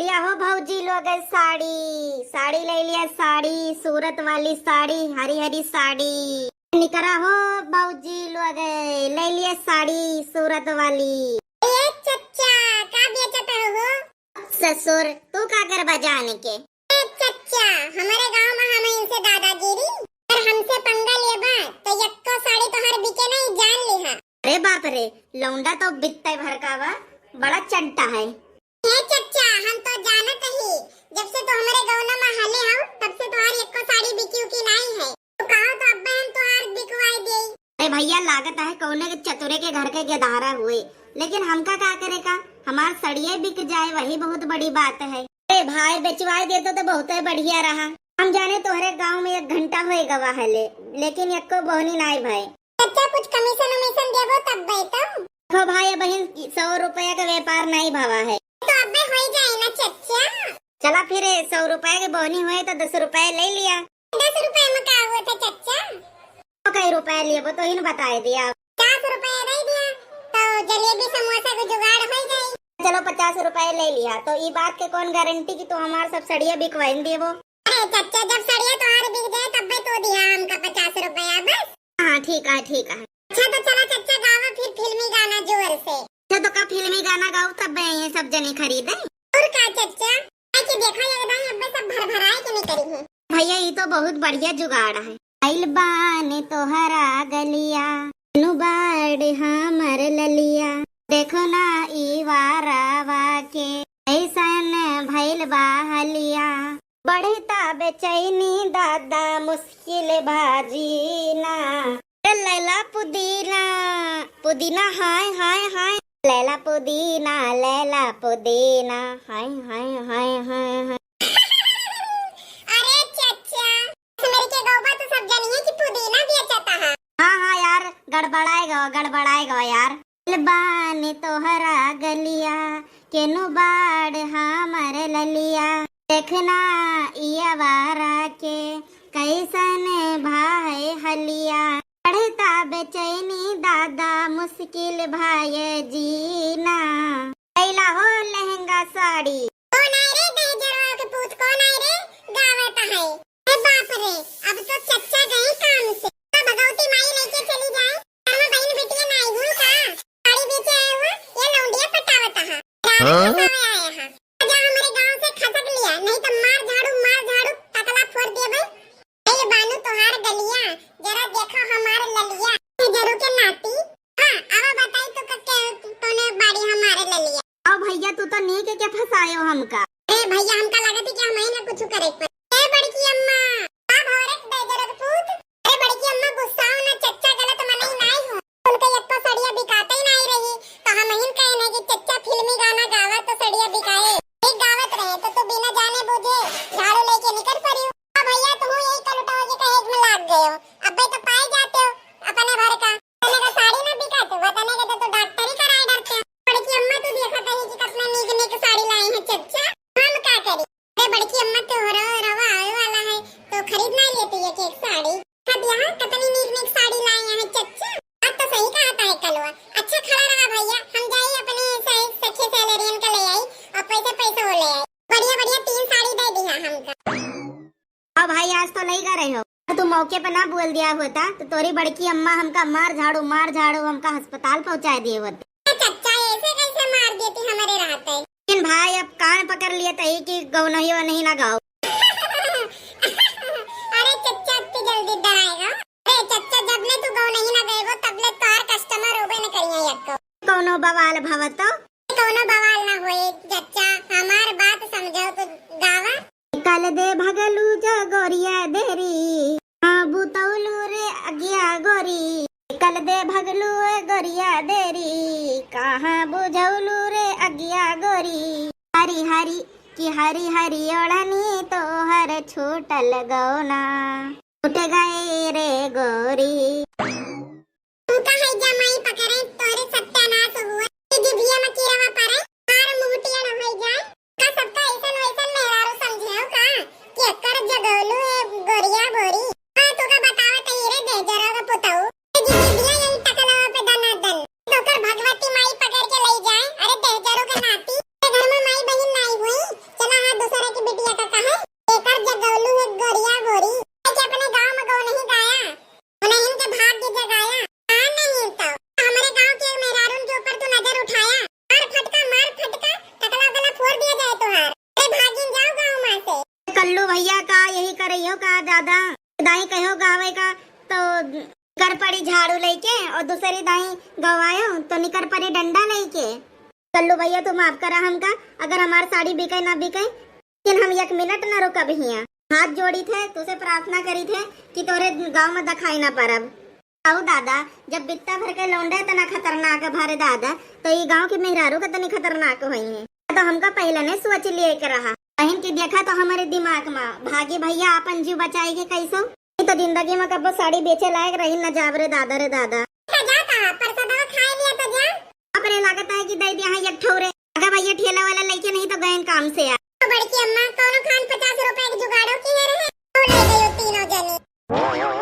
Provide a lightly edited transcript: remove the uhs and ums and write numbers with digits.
लिया हो भौजी लोग साड़ी साड़ी ले लिया, साड़ी सूरत वाली साड़ी, हरी हरी साड़ी निकरा हो भौजी लोग ले लिया साड़ी सूरत वाली। ए चच्चा का बेचता हो? ससुर तू का कर बजाने के? ए चच्चा हमारे गांव में हम इनसे दादागिरी और हमसे पंगा लेबा तो यक्को साड़ी तो हर बिके नहीं जान लिहा। अरे बाप रे, लौंडा तो बित्ते भर का वा, बड़ा चंटा है। ए चच्चा हम तो जानत ही, जब से तो हमारे गांव में हाले आओ तब से तो हर यक्को साड़ी बिकी की नहीं है, तो कहो तो अब्बा हम तो हर बिकवाई दे। अरे भैया लागत है कौने के चतुरे के घर के गेदारा हुए, लेकिन हमका क्या करेगा, हमार सड़िये बिक जाए वही बहुत बड़ी बात है। अरे भाई बेचवाई देते तो बहुत बढ़िया रहा। हम जाने तोहरे गांव में 1 घंटा हुए गवा है लेकिन एको बोहनी नहीं भाई। चच्चा कुछ कमीशन उमीशन देबो तब बैठो। देखो भाई बहन 100 रुपया का व्यापार नहीं भावा है तो अब्बे हो जाए ना चच्चा। चला फिर 100 रुपया की बोनी हुए तो 10 रुपया ले लिया। 10 रुपए में क्या हुआ था चच्चा? तो कई रुपया लिए वो तो इन बताए दिया। 50 रुपए दे दिया तो जलेबी समोसा का जुगाड़ हो गई। चलो 50 रुपया ले लिया, तो ये बात के कौन गारंटी की तो हमारे सब सड़िया बिकवाइन दिए वो। अरे चच्चा जब सड़िया तुम्हारे बिक जाए तब भी तो दिया हमका 50 रुपया बस। हाँ ठीक है ठीक है। अच्छा तो चला चच्चा गावा फिर फिल्मी गाना जोर से। अच्छा तो का फिल्मी गाना गाओ तब ये सब जने खरीदे। और का चच्चा ऐसे देखा जाएगा अब्बे सब भर भराए के नहीं करी है। भैया ये तो बहुत बढ़िया जुगाड़ है। आइल बाने तो हरा गलिया नु बाड़ हमर ललिया, देखो ना ई वारावा के ऐसन भइल बाहलिया, बढ़ता बेचैनी दादा मुश्किल भाजीना, लैला पुदीना पुदीना हाय हाय हाय, लैला पुदीना हाय हाय हाय हाय हाय। अरे चच्चा मेरे के गाँव तो सब जानिए कि पुदीना बेचता है। हाँ हाँ यार गड़बड़ाएगा यार। बाने तोहरा गलिया केनु बाड़ हमर ललिया, देखना इया वारा के कैसन भाई हलिया, बढ़ता बेचैनी दादा मुश्किल भाई जीना, कैला हो लहंगा साड़ी। कौन आए रे दहजरवा के पूत, कौन आए रे गावता है। ए बाप रे अब तो चच्चा गए काम से, तो भगवती माई लेके चली जाए। घर में बहन बेटियां नहीं हुई का साड़ी बेचे आए हुआ ये लौंडिया पटावता है। रात में आया है आजा हमारे गांव से खसक लिया, नहीं तो मार झाड़ू टकला फोड़ दे भाई। ए बानू तोहार गलिया जरा देखो हमार ललिया जरू के नाती। हां अब बताई तो कके तूने बाड़ी हमारे ललिया। आओ भैया तू तो नी के फंसायो हमका। ए भैया हमका लागत है कि हम ना कुछ करे पर। ए बड़की अम्मा का भौरे दे पूत। अरे बड़की अम्मा गुस्सा हो ना, चच्चा गलत मने नहीं हो, उनके यक्को सड़िया बिकाते ही नहीं रही तो हम इन कहने कि चच्चा फिल्मी गाना गावा तो सड़िया बिकाए। एक गावत रहे तो तू बिना जाने बुझे झाड़ू लेके निकल पड़ी हो। हां भैया तुम यही कलुटा हो के कहेज में लाग गए हो, अबे तो पाए जाते हो अपने भर का तने का साड़ी ना बिकाते हो, तने के तो डॉक्टरी कराए डरते। बड़की अम्मा तू देखत है कि कितना नीक साड़ी लाए हैं चच्चा, हम क्या करें। अरे बड़की अम्मा तो रवा आने वाला है तो खरीद ना लेती है एक साड़ी। अब यहाँ कितनी नीक साड़ी लाई हैं चच्चा। अब तो सही कहा था कलवा। अच्छा खड़ा रहा भैया, हम जाइए अपने सखे सैलरियन का ले आई और पैसे हो ले आई। बढ़िया 3 साड़ी दे दी है हमका। अब भाई आज तो नहीं कर रहे हो, तू मौके पे ना बोल दिया होता तो तोरी बड़की अम्मा हमका मार झाड़ू हमका अस्पताल पहुंचा दिए होते। चच्चा ऐसे कैसे मार देती हमारे रात है। लेकिन भाई अब कान पकड़ लिए तही कि गौ नहीं ना गाओ। अरे चच्चा इतनी जल्दी डराएगा। अरे चच्चा जब ले तू गौ नहीं ना गएगो तब ले तार कस्टमर होबे न करिए यक्को। कोनो बवाल भवत तो कोनो बवाल ना होए चच्चा, हमार बात समझो तो गावा। कल दे भगलू जो गोरिया देरी, हाँ बुतौलू रे अगिया गोरी, कल दे भगलू गोरिया देरी, कहाँ बुझौलू रे अगिया गोरी, हरी हरी की हरी हरी ओढ़नी तो हर छूटल गौना, उठ गए रे गोरी। तू का है जमाई पकड़े तोरे सत्यानाश हुआ। ये दिव्या में कीरवा परे मार मुहटिया न हो जाए का सबका ऐसन वैसन मेहरारू समझे हो का कि कर जगोलू है गोरिया गोरी। हां तो का बतावे त रे दे जरा का पुताऊ ये दिव्या यही टकलावा पे दनादन तो कर भगवती माई पकड़ के ले जाए। अरे दे जरो के नाती घर में माई बहन नहीं हुई भैया का यही करियो का दादा, दाई कहो गावे का तो कर पड़ी झाड़ू लेके और दूसरी दाई गवायो तो निकर पड़ी डंडा लेके। कल्लू भैया तू माफ करा हमका, अगर हमार साड़ी बिके ना बिके, लेकिन हम एक मिनट न रुकब हिया। हाथ जोड़ी थे तुझसे प्रार्थना करी थे कि तोरे गांव में दिखाई ना परब। आओ दादा, जब बित्ता भर के लौंडे तना खतरनाक भरे दादा, तो ये गांव के मेहरारू का तनी खतरनाक हुई है। तो हमका पहले ने सोच लिए के रहा, बहन की देखा तो हमारे दिमाग में भागी भैया अपन जीव बचाए के कैसो। तो जिंदगी में कब साड़ी बेचे लायक रही न जाब रे दादा रे दादा। अपने लागत है कि दे दिया है एक ठोरे, अगर भैया ठेला वाला लेके नहीं तो गए काम से यार। बड़की अम्मा कौनो खान 50 रुपए के जुगाड़ो की है रहे, तो ले गयो तीनों जने।